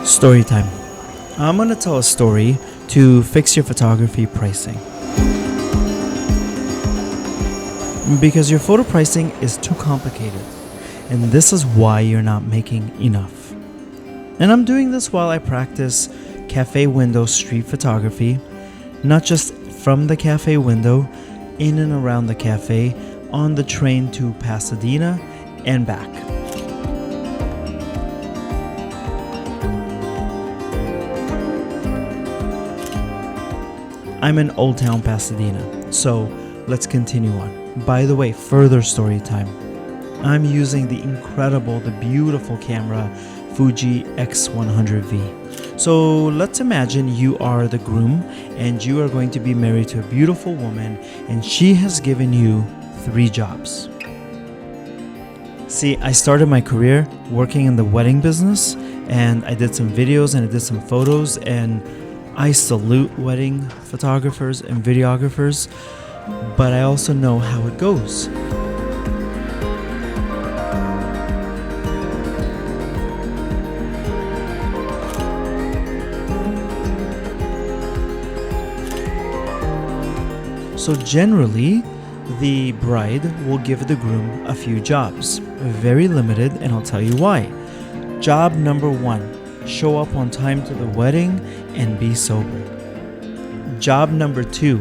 Story time. I'm going to tell a story to fix your photography pricing. Because your photo pricing is too complicated, and this is why you're not making enough. And I'm doing this while I practice cafe window street photography, not just from the cafe window, in and around the cafe, on the train to Pasadena and back. I'm in Old Town Pasadena, so let's continue on. By the way, further story time. I'm using the incredible, the beautiful camera Fuji X100V. So let's imagine you are the groom and you are going to be married to a beautiful woman, and she has given you 3 jobs. See, I started my career working in the wedding business, and I did some videos and I did some photos, and I salute wedding photographers and videographers, but I also know how it goes. So generally, the bride will give the groom a few jobs. Very limited, and I'll tell you why. Job number 1, show up on time to the wedding and be sober. Job number 2,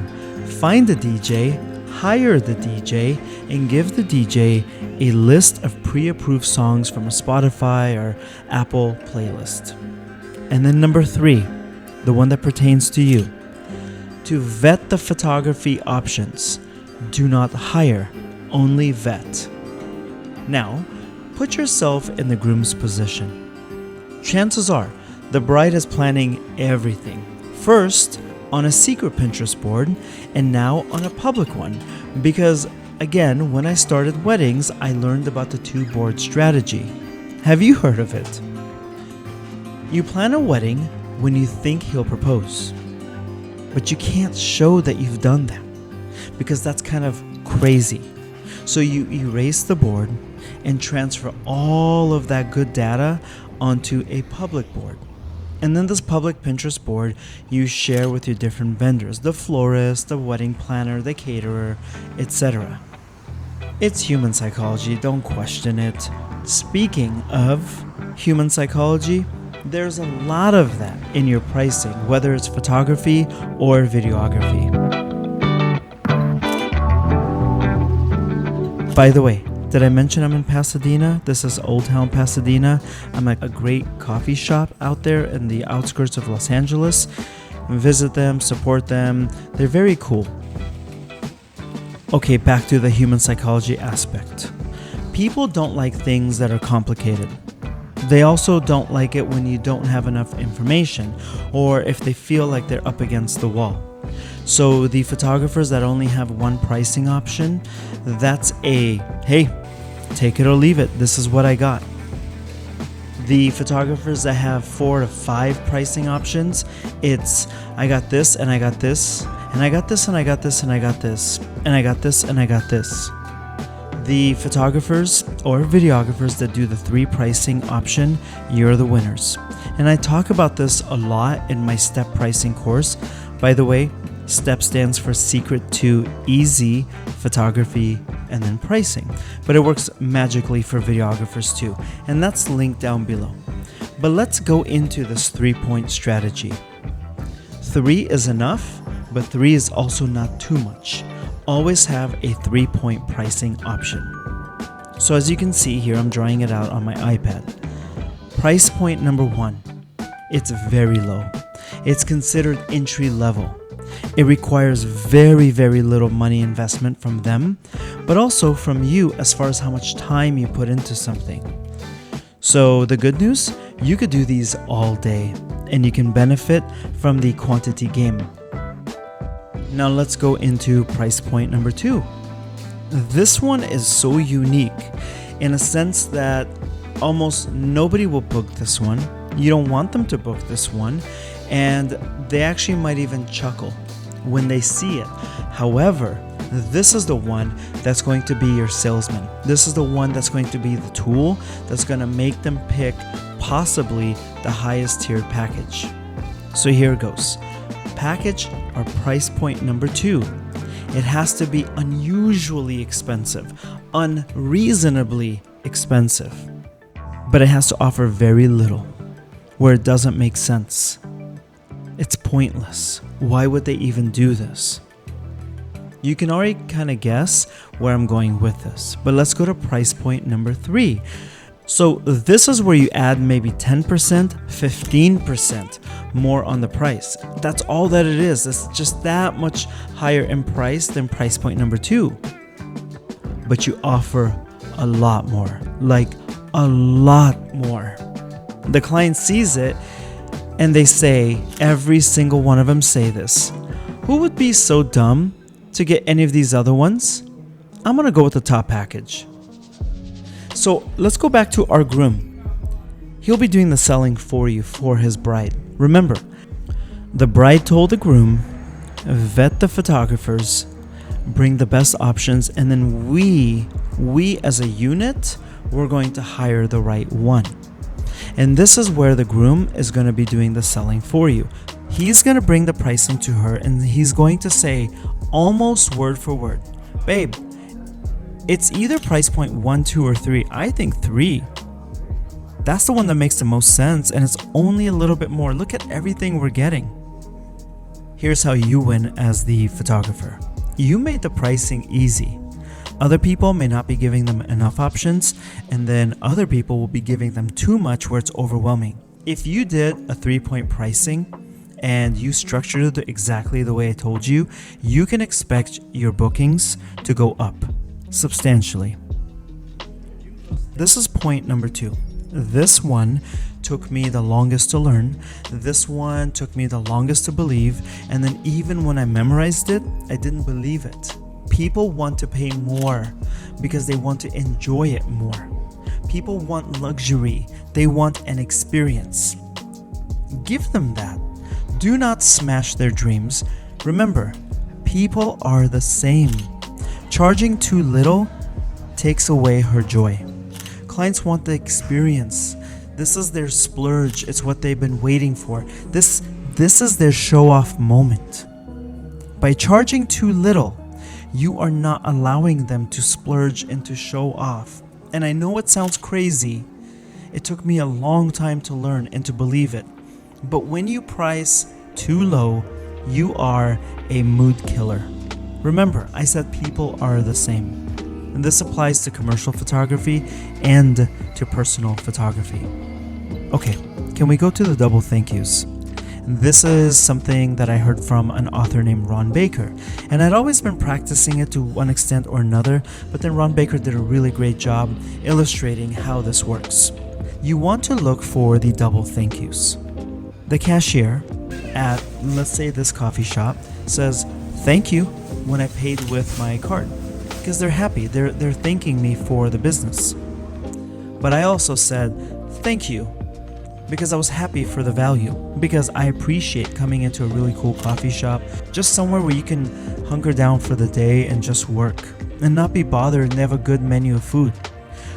find a DJ, hire the DJ, and give the DJ a list of pre-approved songs from a Spotify or Apple playlist. And then number 3, the one that pertains to you, to vet the photography options. Do not hire, only vet. Now, put yourself in the groom's position. Chances are, the bride is planning everything. First, on a secret Pinterest board, and now on a public one. Because, again, when I started weddings, I learned about the 2-board strategy. Have you heard of it? You plan a wedding when you think he'll propose. But you can't show that you've done that, because that's kind of crazy. So you erase the board and transfer all of that good data onto a public board. And then this public Pinterest board you share with your different vendors, the florist, the wedding planner, the caterer, etc. It's human psychology, don't question it. Speaking of human psychology, there's a lot of that in your pricing, whether it's photography or videography. By the way, did I mention I'm in Pasadena? This is Old Town Pasadena. I'm at a great coffee shop out there in the outskirts of Los Angeles. Visit them, support them. They're very cool. Okay, back to the human psychology aspect. People don't like things that are complicated. They also don't like it when you don't have enough information, or if they feel like they're up against the wall. So the photographers that only have one pricing option, that's hey, take it or leave it, this is what I got. The photographers that have 4 to 5 pricing options, it's I got this and I got this, and I got this and I got this and I got this, and I got this and I got this. The photographers or videographers that do the 3 pricing option, you're the winners. And I talk about this a lot in my STEP pricing course. By the way, STEP stands for Secret to Easy Photography and then Pricing. But it works magically for videographers too. And that's linked down below. But let's go into this 3-point strategy. 3 is enough, but 3 is also not too much. Always have a 3-point pricing option. So as you can see here, I'm drawing it out on my iPad. Price point number 1, it's very low. It's considered entry level. It requires very, very little money investment from them, but also from you as far as how much time you put into something. So the good news, you could do these all day, and you can benefit from the quantity game. Now let's go into price point number 2. This one is so unique in a sense that almost nobody will book this one. You don't want them to book this one, and they actually might even chuckle when they see it. However, this is the one that's going to be your salesman. This is the one that's going to be the tool that's going to make them pick possibly the highest tiered package. So here it goes. Package or price point number 2. It has to be unusually expensive, unreasonably expensive. But it has to offer very little, where it doesn't make sense. It's pointless. Why would they even do this? You can already kind of guess where I'm going with this, but let's go to price point number 3. So this is where you add maybe 10%, 15% more on the price. That's all that it is. It's just that much higher in price than price point number 2. But you offer a lot more, like a lot more. The client sees it and they say, every single one of them say this: who would be so dumb to get any of these other ones? I'm gonna go with the top package. So let's go back to our groom. He'll be doing the selling for you for his bride. Remember, the bride told the groom, vet the photographers, bring the best options, and then we as a unit, we're going to hire the right one. And this is where the groom is going to be doing the selling for you. He's going to bring the pricing to her and he's going to say almost word for word, babe, it's either price point 1, 2, or 3. I think 3. That's the one that makes the most sense, and it's only a little bit more. Look at everything we're getting. Here's how you win as the photographer. You made the pricing easy. Other people may not be giving them enough options, and then other people will be giving them too much where it's overwhelming. If you did a 3-point pricing and you structured it exactly the way I told you, you can expect your bookings to go up substantially. This is point number 2. This one took me the longest to learn. This one took me the longest to believe. And then even when I memorized it, I didn't believe it. People want to pay more because they want to enjoy it more. People want luxury. They want an experience. Give them that. Do not smash their dreams. Remember, people are the same. Charging too little takes away her joy. Clients want the experience. This is their splurge. It's what they've been waiting for. This is their show-off moment. By charging too little, you are not allowing them to splurge and to show off. And I know it sounds crazy. It took me a long time to learn and to believe it. But when you price too low, you are a mood killer. Remember, I said people are the same. And this applies to commercial photography and to personal photography. Okay, can we go to the double thank yous? This is something that I heard from an author named Ron Baker, and I'd always been practicing it to one extent or another, but then Ron Baker did a really great job illustrating how this works. You want to look for the double thank yous. The cashier at, let's say, this coffee shop says, "Thank you," when I paid with my card, because they're happy, they're thanking me for the business. But I also said, "Thank you," because I was happy for the value, because I appreciate coming into a really cool coffee shop, just somewhere where you can hunker down for the day and just work and not be bothered and they have a good menu of food.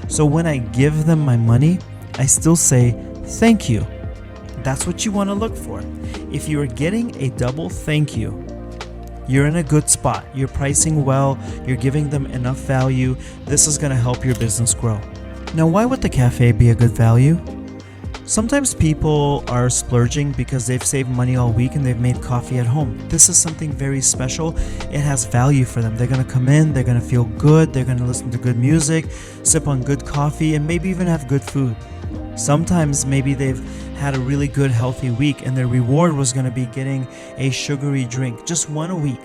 So when I give them my money, I still say thank you. That's what you want to look for. If you are getting a double thank you, you're in a good spot. You're pricing well, you're giving them enough value. This is going to help your business grow. Now, why would the cafe be a good value? Sometimes people are splurging because they've saved money all week and they've made coffee at home. This is something very special. It has value for them. They're going to come in, they're going to feel good, they're going to listen to good music, sip on good coffee, and maybe even have good food. Sometimes maybe they've had a really good healthy week and their reward was going to be getting a sugary drink, just one a week.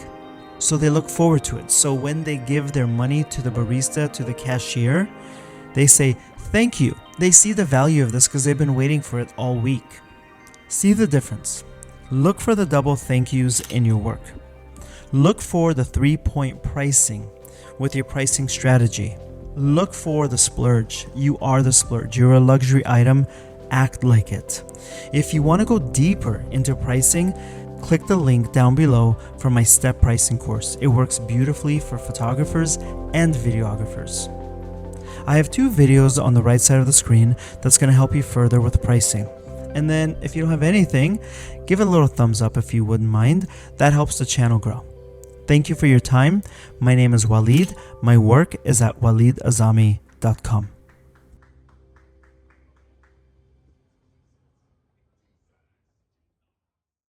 So they look forward to it. So when they give their money to the barista, to the cashier, they say, thank you. They see the value of this because they've been waiting for it all week. See the difference. Look for the double thank yous in your work. Look for the 3-point pricing with your pricing strategy. Look for the splurge. You are the splurge. You're a luxury item. Act like it. If you want to go deeper into pricing, click the link down below for my step pricing course. It works beautifully for photographers and videographers. I have 2 videos on the right side of the screen that's going to help you further with pricing. And then if you don't have anything, give it a little thumbs up if you wouldn't mind. That helps the channel grow. Thank you for your time. My name is Walid. My work is at walidazami.com.